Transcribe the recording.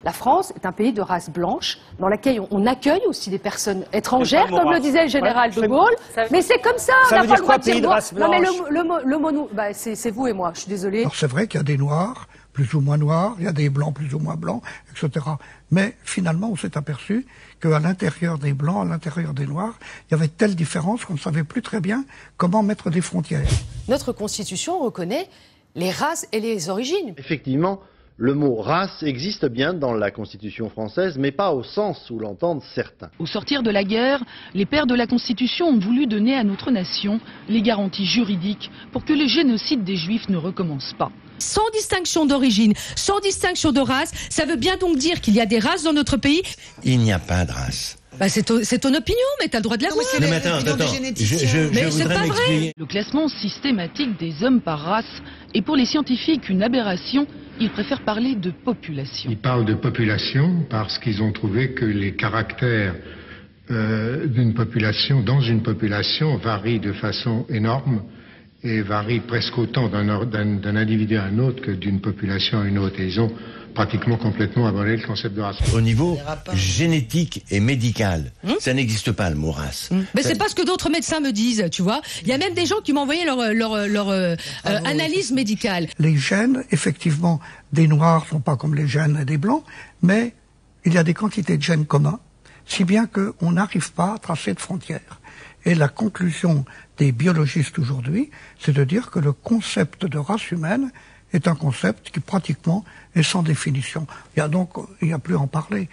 La France est un pays de race blanche dans lequel on accueille aussi des personnes étrangères, comme le disait le général de Gaulle. Mais c'est comme ça. Ça veut dire quoi, pays de race blanche? Non, mais le mot, c'est vous et moi. Je suis désolée. Alors c'est vrai qu'il y a des noirs, plus ou moins noirs, il y a des blancs, plus ou moins blancs, etc. Mais finalement, on s'est aperçu qu'à l'intérieur des blancs, à l'intérieur des noirs, il y avait telle différence qu'on ne savait plus très bien comment mettre des frontières. Notre Constitution reconnaît les races et les origines. Effectivement, le mot race existe bien dans la Constitution française, mais pas au sens où l'entendent certains. Au sortir de la guerre, les pères de la Constitution ont voulu donner à notre nation les garanties juridiques pour que le génocide des Juifs ne recommence pas. Sans distinction d'origine, sans distinction de race, ça veut bien donc dire qu'il y a des races dans notre pays. Il n'y a pas de race. C'est ton opinion, mais t'as le droit de l'avoir. Mais attends, je voudrais m'expliquer. Le classement systématique des hommes par race est pour les scientifiques une aberration. Ils préfèrent parler de population. Ils parlent de population parce qu'ils ont trouvé que les caractères d'une population, dans une population, varient de façon énorme et varient presque autant d'un individu à un autre que d'une population à une autre. Et ils ont pratiquement complètement abandonné le concept de race. Au niveau génétique et médical, ça n'existe pas le mot race. Mais c'est pas ce que d'autres médecins me disent, tu vois. Il y a même des gens qui m'ont envoyé leur analyse médicale. Les gènes, effectivement, des noirs sont pas comme les gènes des blancs, mais il y a des quantités de gènes communs, si bien qu'on n'arrive pas à tracer de frontières. Et la conclusion des biologistes aujourd'hui, c'est de dire que le concept de race humaine est un concept qui pratiquement est sans définition. Il y a plus à en parler.